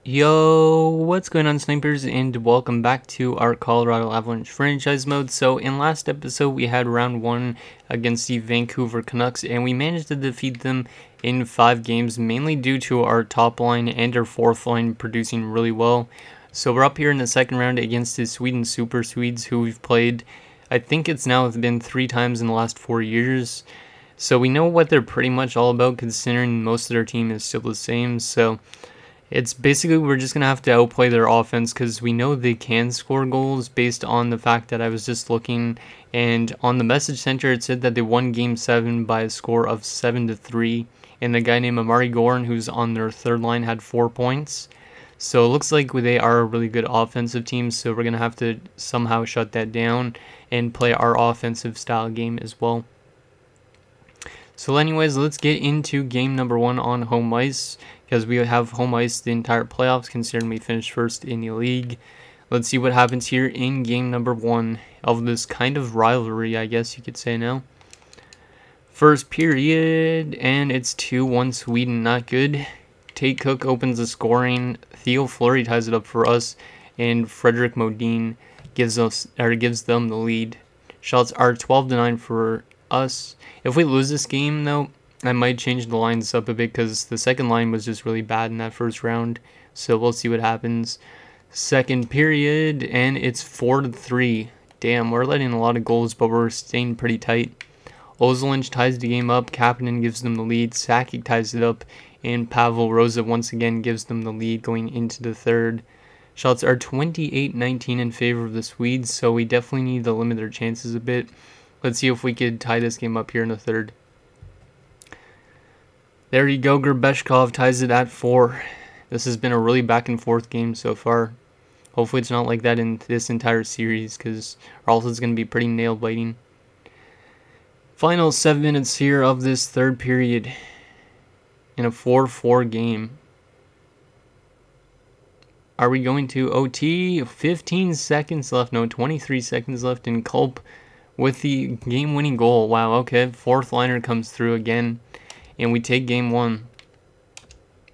Yo, what's going on, snipers, and welcome back to our Colorado Avalanche franchise mode. So in last episode we had round 1 against the Vancouver Canucks, and we managed to defeat them in 5 games, mainly due to our top line and our fourth line producing really well. So we're up here in the second round against the Sweden Super Swedes, who we've played, I think it's now been 3 times in the last 4 years. So we know what they're pretty much all about, considering most of their team is still the same. So it's basically we're just going to have to outplay their offense, because we know they can score goals based on the fact that I was just looking, and on the message center it said that they won game 7 by a score of 7-3, and the guy named Amari Goran, who's on their third line, had 4 points. So it looks like they are a really good offensive team, so we're going to have to somehow shut that down and play our offensive style game as well. So anyways, let's get into game number 1 on home ice, because we have home ice the entire playoffs, considering we finished first in the league. Let's see what happens here in game number 1 of this kind of rivalry, I guess you could say now. First period, and it's 2-1 Sweden, not good. Tate Cook opens the scoring, Theo Fleury ties it up for us, and Frederick Modin gives them the lead. Shots are 12-9 for us. If we lose this game, though, I might change the lines up a bit, because the second line was just really bad in that first round. So we'll see what happens. Second period, and it's 4-3. Damn, we're letting a lot of goals, but we're staying pretty tight. Avalanche ties the game up. Kapanen gives them the lead. Sakic ties it up, and Pavel Rosa once again gives them the lead going into the third. Shots are 28-19 in favor of the Swedes, so we definitely need to limit their chances a bit. Let's see if we could tie this game up here in the third. There you go, Gerbeshkov ties it at 4. This has been a really back and forth game so far. Hopefully it's not like that in this entire series, because or else it's going to be pretty nail biting. Final 7 minutes here of this third period in a 4-4 game. Are we going to OT? 15 seconds left. No, 23 seconds left, and Culp with the game-winning goal. Wow, okay. Fourth liner comes through again, and we take game 1.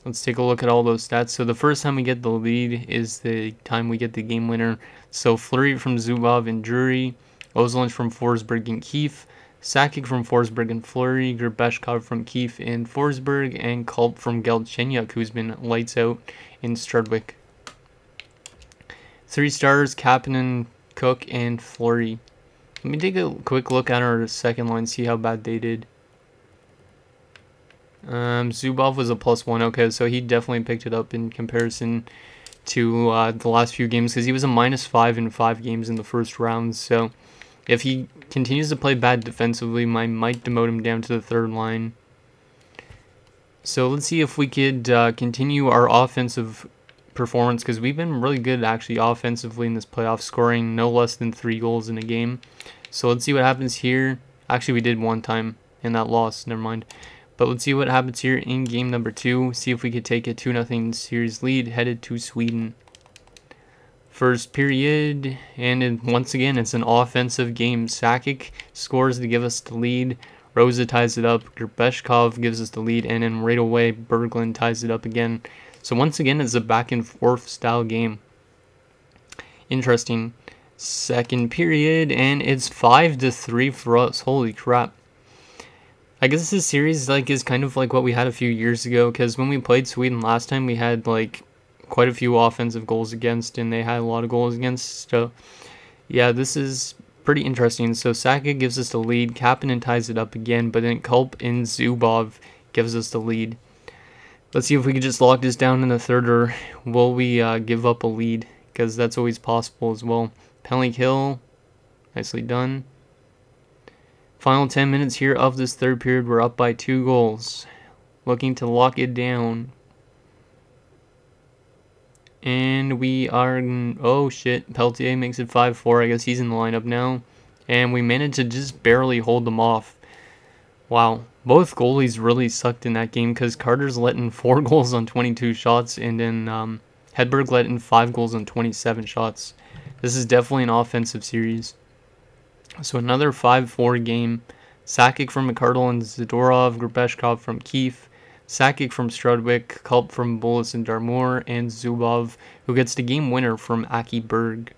Let's take a look at all those stats. So the first time we get the lead is the time we get the game winner. So Fleury from Zubov and Drury, Avalanche from Forsberg and Keefe, Sakic from Forsberg and Fleury, Gerbeshkov from Keefe and Forsberg, and Culp from Galchenyuk, who's been lights out in Strudwick. 3 stars, Kapanen, Cook, and Fleury. Let me take a quick look at our second line, see how bad they did. Zubov was a +1. Okay, so he definitely picked it up in comparison to the last few games, because he was a -5 in 5 games in the first round. So if he continues to play bad defensively, I might demote him down to the third line. So let's see if we could continue our offensive performance, because we've been really good actually offensively in this playoff, scoring no less than 3 goals in a game. So let's see what happens here. Actually, we did one time and that lost, never mind. But let's see what happens here in game number 2. See if we could take a 2-0 series lead headed to Sweden. First period, and once again it's an offensive game. Sakic scores to give us the lead. Rosa ties it up. Gerbeshkov gives us the lead, and then right away Berglund ties it up again. So once again it's a back and forth style game. Interesting. Second period, and it's 5-3 for us. Holy crap. I guess this series is kind of like what we had a few years ago, because when we played Sweden last time, we had quite a few offensive goals against, and they had a lot of goals against. So yeah, this is pretty interesting. So Sakic gives us the lead, Kapanen ties it up again, but then Culp and Zubov gives us the lead. Let's see if we can just lock this down in the third, or will we give up a lead, because that's always possible as well. Penalty kill, nicely done. Final 10 minutes here of this third period. We're up by 2 goals. Looking to lock it down. And we are... oh shit. Peltier makes it 5-4. I guess he's in the lineup now. And we managed to just barely hold them off. Wow. Both goalies really sucked in that game, because Carter's let in 4 goals on 22 shots. And then Hedberg let in 5 goals on 27 shots. This is definitely an offensive series. So another 5-4 game. Sakic from McArdle and Zadorov, Gerbeshkov from Keefe, Sakic from Strudwick, Kulp from Bullis and Darmour, and Zubov, who gets the game winner from Aki Berg.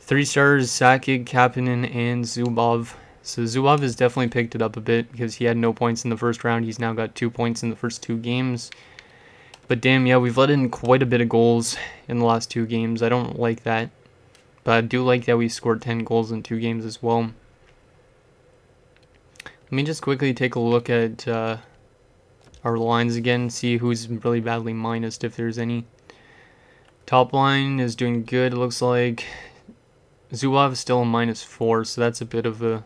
3 stars, Sakic, Kapanen, and Zubov. So Zubov has definitely picked it up a bit because he had no points in the first round. He's now got 2 points in the first 2 games. But damn, yeah, we've let in quite a bit of goals in the last 2 games. I don't like that. But I do like that we scored 10 goals in 2 games as well. Let me just quickly take a look at our lines again, see who's really badly minused, if there's any. Top line is doing good, it looks like. Zubov is still a -4, so that's a bit of a...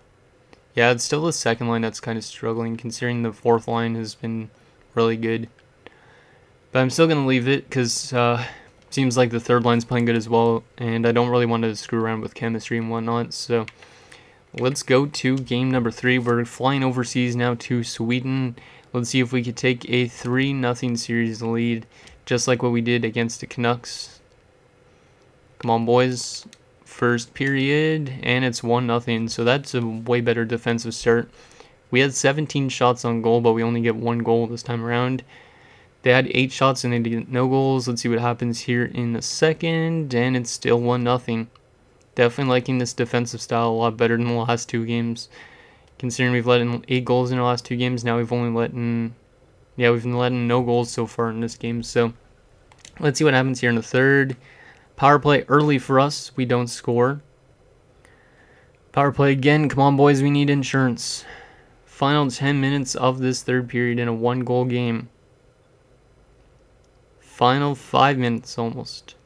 Yeah, it's still the second line that's kind of struggling, considering the fourth line has been really good. But I'm still going to leave it, because seems like the third line's playing good as well, and I don't really want to screw around with chemistry and whatnot, so... Let's go to game number 3. We're flying overseas now to Sweden. Let's see if we could take a 3-0 series lead, just like what we did against the Canucks. Come on, boys. First period, and it's 1-0, so that's a way better defensive start. We had 17 shots on goal, but we only get 1 goal this time around. They had 8 shots and they did no goals. Let's see what happens here in the second, and it's still 1-0. Definitely liking this defensive style a lot better than the last 2 games. Considering we've let in 8 goals in our last 2 games, now we've only let in... Yeah, we've been letting no goals so far in this game, so... Let's see what happens here in the third. Power play early for us. We don't score. Power play again. Come on, boys. We need insurance. Final 10 minutes of this third period in a 1-goal game. Final 5 minutes almost.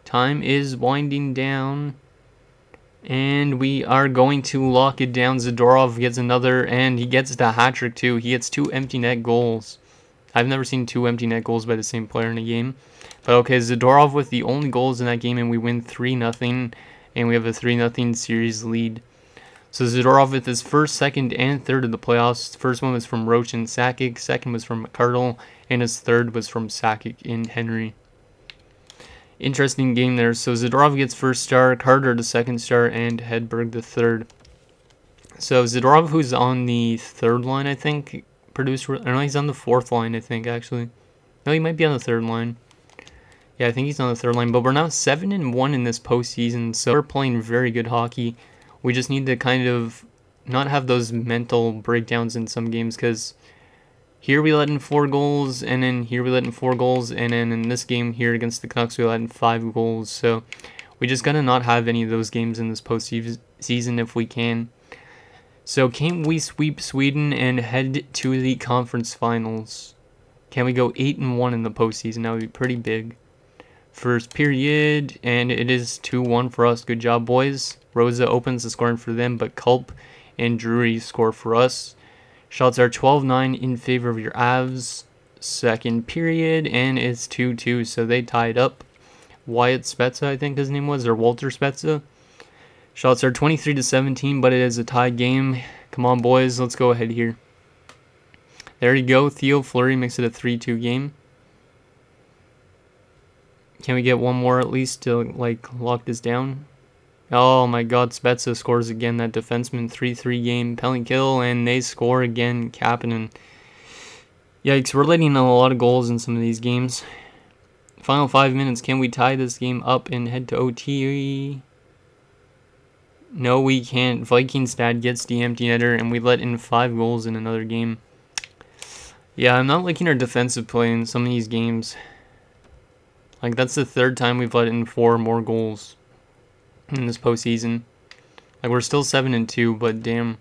Time is winding down, and we are going to lock it down. Zadorov gets another, and he gets the hat-trick too. He gets 2 empty net goals. I've never seen 2 empty net goals by the same player in a game. But okay, Zadorov with the only goals in that game, and we win 3-0, and we have a 3-0 series lead. So Zadorov with his first, second, and third of the playoffs. First one was from Roach and Sakic, second was from McCardle, and his third was from Sakic and Henry. Interesting game there. So Zadorov gets first star, Carter the second star, and Hedberg the third. So Zadorov, who's on the third line, I think, produced... I know he's on the fourth line, I think, actually. No, he might be on the third line. Yeah, I think he's on the third line. But we're now 7-1 in this postseason, so we're playing very good hockey. We just need to kind of not have those mental breakdowns in some games, because... Here we let in 4 goals, and then here we let in 4 goals, and then in this game here against the Canucks we let in 5 goals. So we just gotta not have any of those games in this postseason if we can. So can we sweep Sweden and head to the conference finals? Can we go 8-1 in the postseason? That would be pretty big. First period, and it is 2-1 for us. Good job, boys. Rosa opens the scoring for them, but Kulp and Drury score for us. Shots are 12-9 in favor of your Avs. Second period, and it's 2-2, so they tied up. Wyatt Spezza, I think his name was, or Walter Spezza. Shots are 23-17, but it is a tied game. Come on, boys, let's go ahead here. There you go. Theo Fleury makes it a 3-2 game. Can we get one more at least to lock this down? Oh my god, Spezza scores again, that defenseman. 3-3 game, penalty kill, and they score again, Kapanen. Yikes, we're letting in a lot of goals in some of these games. Final 5 minutes, can we tie this game up and head to OT? No, we can't. Vikingstad gets the empty netter, and we let in 5 goals in another game. Yeah, I'm not liking our defensive play in some of these games. Like, that's the 3rd time we've let in 4 more goals in this postseason. Like, we're still 7-2, but damn.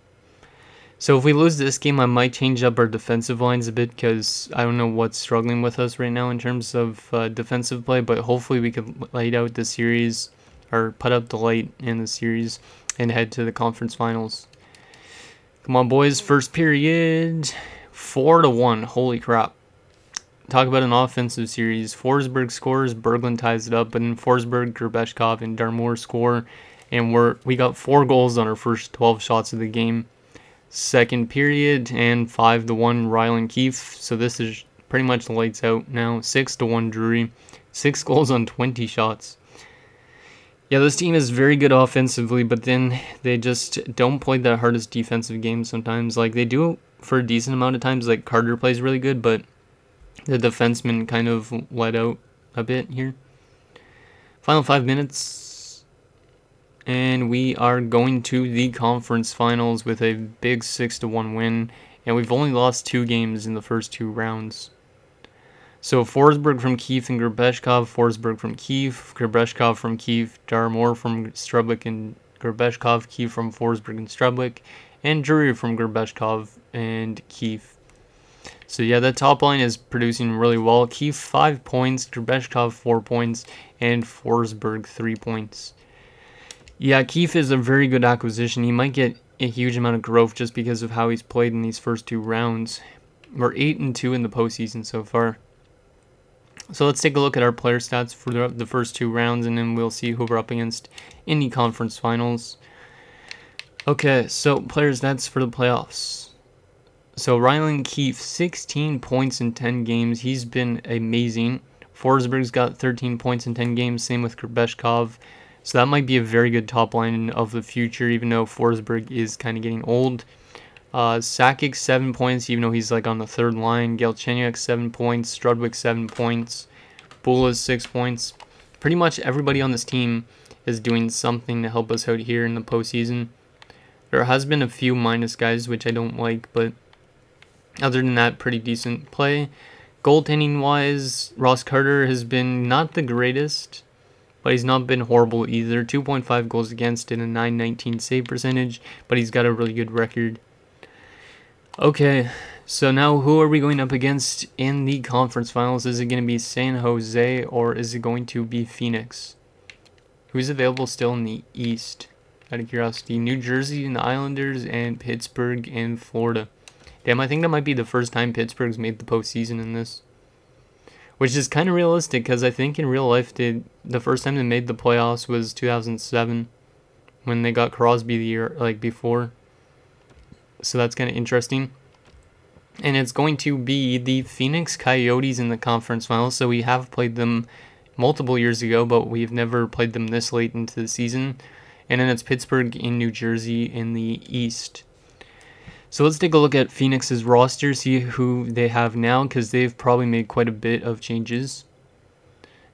So if we lose this game, I might change up our defensive lines a bit, because I don't know what's struggling with us right now in terms of defensive play, but hopefully we could light out the series, or put up the light in the series, and head to the conference finals. Come on, boys. First period, 4-1. Holy crap. Talk about an offensive series. Forsberg scores, Berglund ties it up, but then Forsberg, Gerbeshkov, and Darmour score, and we got 4 goals on our first 12 shots of the game. Second period, and 5-1 Ryland Keefe, so this is pretty much lights out now. 6-1 Drury, 6 goals on 20 shots. Yeah, this team is very good offensively, but then they just don't play the hardest defensive game sometimes. Like, they do for a decent amount of times. Like Carter plays really good, but the defenseman kind of let out a bit here. Final 5 minutes, and we are going to the conference finals with a big 6-1 win, and we've only lost 2 games in the first 2 rounds. So Forsberg from Kiev and Gerbeshkov, Forsberg from Kiev, Gerbeshkov from Kiev, Darmore from Strublik and Gerbeshkov, Kiev from Forsberg and Strublik, and Drury from Gerbeshkov and Kiev. So yeah, that top line is producing really well. Kiev 5 points, Gerbeshkov 4 points, and Forsberg 3 points. Yeah, Kiev is a very good acquisition. He might get a huge amount of growth just because of how he's played in these first 2 rounds. We're 8-2 in the postseason so far. So let's take a look at our player stats for the first 2 rounds, and then we'll see who we're up against in the conference finals. Okay, so player stats for the playoffs. So Rylan Keefe, 16 points in 10 games. He's been amazing. Forsberg's got 13 points in 10 games, same with Gerbeshkov. So that might be a very good top line of the future, even though Forsberg is kind of getting old. Sakic 7 points, even though he's like on the 3rd line. Galchenyuk 7 points. Strudwick 7 points. Bula's 6 points. Pretty much everybody on this team is doing something to help us out here in the postseason. There has been a few minus guys, which I don't like, but other than that, pretty decent play. Goaltending wise, Ross Carter has been not the greatest, but he's not been horrible either. 2.5 goals against and a .919 save percentage, but he's got a really good record. Okay, so now who are we going up against in the conference finals? Is it going to be San Jose or is it going to be Phoenix? Who's available still in the East? Out of curiosity, New Jersey and the Islanders and Pittsburgh and Florida. Damn, I think that might be the first time Pittsburgh's made the postseason in this. Which is kind of realistic because I think in real life the first time they made the playoffs was 2007 when they got Crosby the year before. So that's kind of interesting. And it's going to be the Phoenix Coyotes in the conference finals. So we have played them multiple years ago, but we've never played them this late into the season. And then it's Pittsburgh in New Jersey in the East. So let's take a look at Phoenix's roster, see who they have now, because they've probably made quite a bit of changes.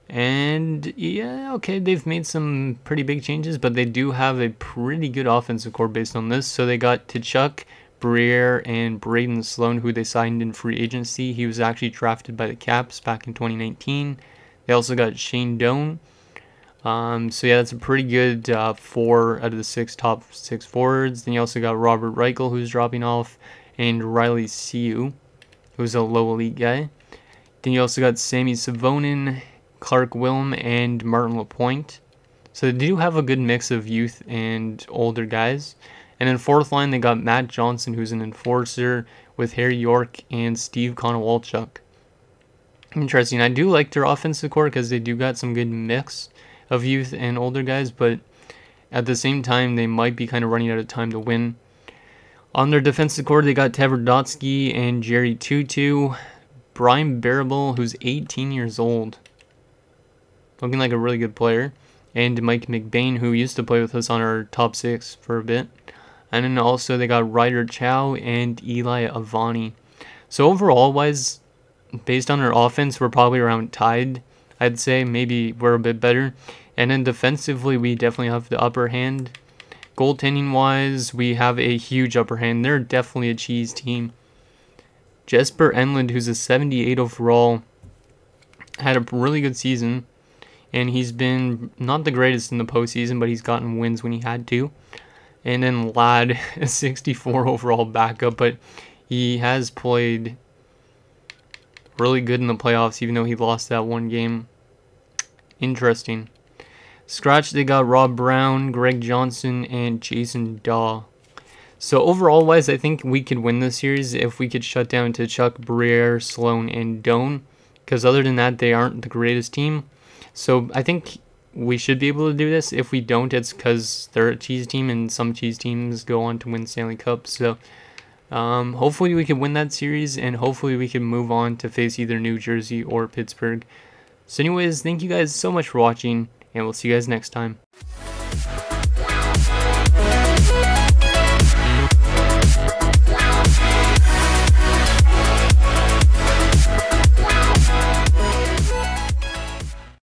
And yeah, okay, they've made some pretty big changes, but they do have a pretty good offensive core based on this. So they got Tkachuk, Briere, and Braden Sloan, who they signed in free agency. He was actually drafted by the Caps back in 2019. They also got Shane Doan. So yeah, that's a pretty good 4 out of the top 6 forwards. Then you also got Robert Reichel, who's dropping off, and Riley Siu, who's a low elite guy. Then you also got Sammy Savonin, Clark Wilm, and Martin Lapointe. So they do have a good mix of youth and older guys. And then 4th line, they got Matt Johnson, who's an enforcer, with Harry York and Steve Konowalchuk. Interesting. I do like their offensive core because they do got some good mix of youth and older guys, but at the same time, they might be kind of running out of time to win. On their defensive core, they got Tverdovsky and Jerry Tutu, Brian Barable, who's 18 years old, looking like a really good player, and Mike McBain, who used to play with us on our top 6 for a bit. And then also they got Ryder Chow and Eli Avani. So overall wise, based on our offense, we're probably around tied. I'd say maybe we're a bit better. And then defensively, we definitely have the upper hand. Goaltending wise, we have a huge upper hand. They're definitely a cheese team. Jesper Enlund, who's a 78 overall, had a really good season. And he's been not the greatest in the postseason, but he's gotten wins when he had to. And then Ladd, a 64 overall backup, but he has played really good in the playoffs, even though he lost that one game. Interesting. Scratch, they got Rob Brown, Greg Johnson, and Jason Daw. So overall wise, I think we could win this series if we could shut down to Chuck, Briere, Sloan, and Doan. Because other than that, they aren't the greatest team. So I think we should be able to do this. If we don't, it's because they're a cheese team, and some cheese teams go on to win Stanley Cups. So hopefully we can win that series, and hopefully we can move on to face either New Jersey or Pittsburgh. So anyways, thank you guys so much for watching, and we'll see you guys next time.